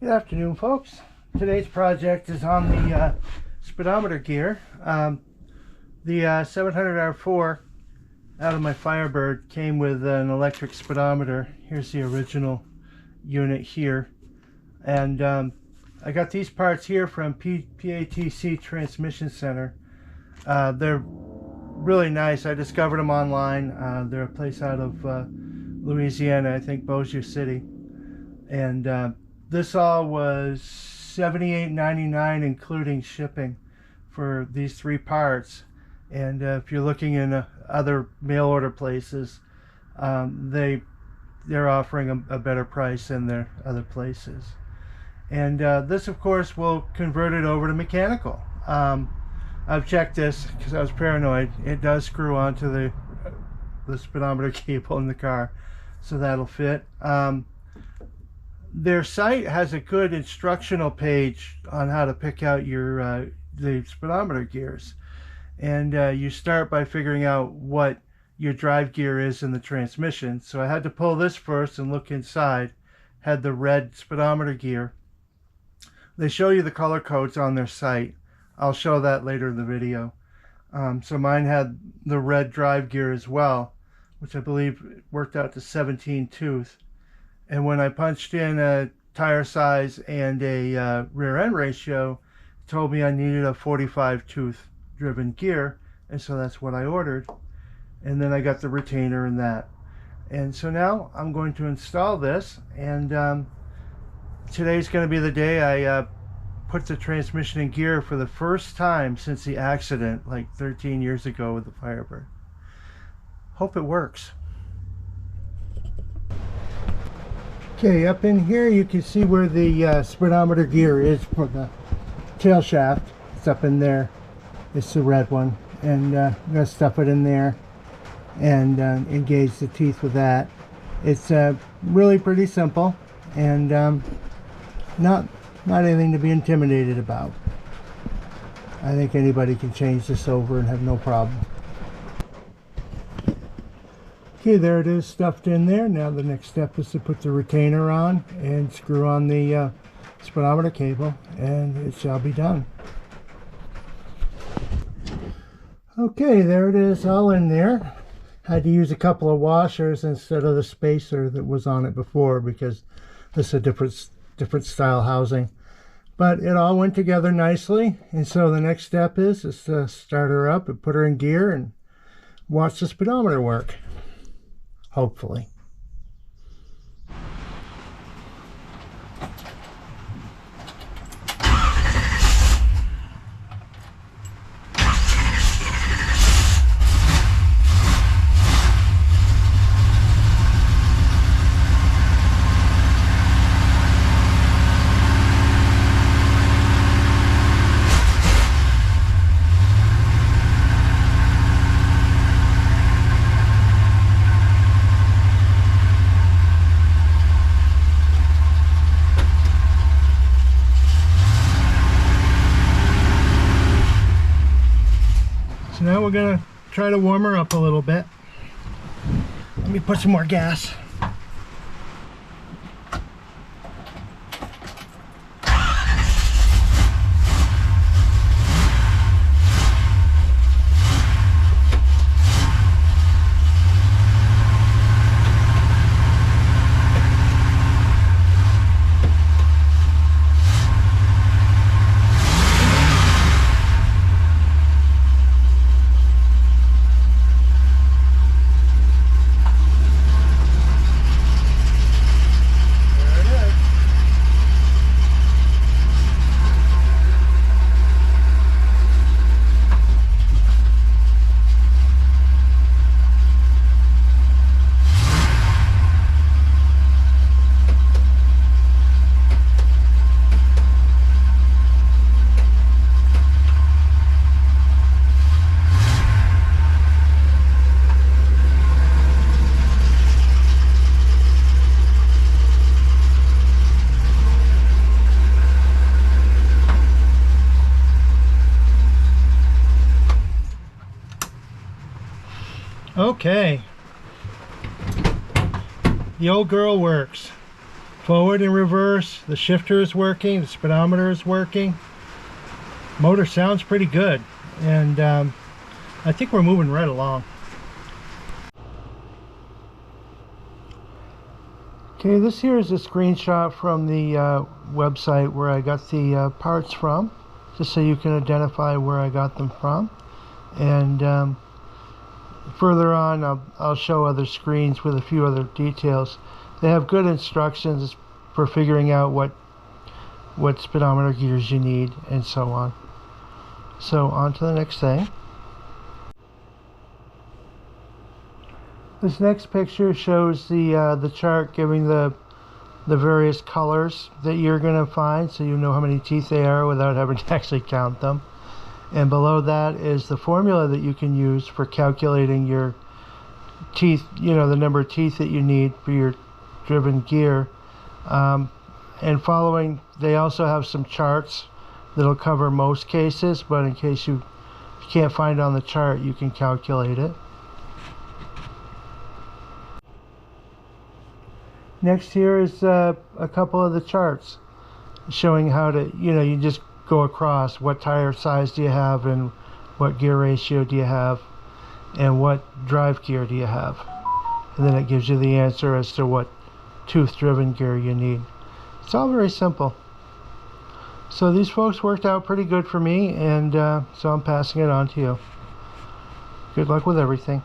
Good afternoon, folks. Today's project is on the speedometer gear. The 700R4 out of my Firebird came with an electric speedometer. Here's the original unit here. And I got these parts here from PATC Transmission Center. They're really nice. I discovered them online. They're a place out of Louisiana, I think Bossier City. And this all was $78.99 including shipping for these three parts. And if you're looking in other mail order places, they're offering a better price than their other places. And this, of course, will convert it over to mechanical. I've checked this because I was paranoid. It does screw onto the speedometer cable in the car, so that'll fit. Their site has a good instructional page on how to pick out your the speedometer gears, and you start by figuring out what your drive gear is in the transmission. So I had to pull this first and look inside. Had the red speedometer gear. They show you the color codes on their site. I'll show that later in the video. So mine had the red drive gear as well, which I believe worked out to 17 tooth. And when I punched in a tire size and a rear end ratio, it told me I needed a 45 tooth driven gear, and so that's what I ordered. And then I got the retainer and that. And so now I'm going to install this, and today's going to be the day I put the transmission in gear for the first time since the accident like 13 years ago with the Firebird. Hope it works. Okay, up in here you can see where the speedometer gear is for the tail shaft. It's up in there. It's the red one, and I'm going to stuff it in there and engage the teeth with that. It's really pretty simple, and not anything to be intimidated about. I think anybody can change this over and have no problem. Okay, there it is, stuffed in there. Now the next step is to put the retainer on and screw on the speedometer cable, and it shall be done. Okay, there it is, all in there. Had to use a couple of washers instead of the spacer that was on it before because this is a different style housing. But it all went together nicely, and so the next step is to start her up and put her in gear and watch the speedometer work. Hopefully. So now we're going to try to warm her up a little bit. Let me put some more gas. Okay, the old girl works. Forward and reverse. The shifter is working. The speedometer is working. Motor sounds pretty good. And I think we're moving right along. Okay, this here is a screenshot from the website where I got the parts from, just so you can identify where I got them from. And further on, I'll show other screens with a few other details. They have good instructions for figuring out what speedometer gears you need and so on. So on to the next thing. This next picture shows the chart giving the various colors that you're going to find, so you know how many teeth they are without having to actually count them. And below that is the formula that you can use for calculating your teeth, you know, the number of teeth that you need for your driven gear. And following, they also have some charts that'll cover most cases, but in case you can't find it on the chart, you can calculate it. Next here is a couple of the charts showing how to, you know, you just go across what tire size do you have and what gear ratio do you have and what drive gear do you have. And then it gives you the answer as to what tooth driven gear you need. It's all very simple. So these folks worked out pretty good for me, and so I'm passing it on to you. Good luck with everything.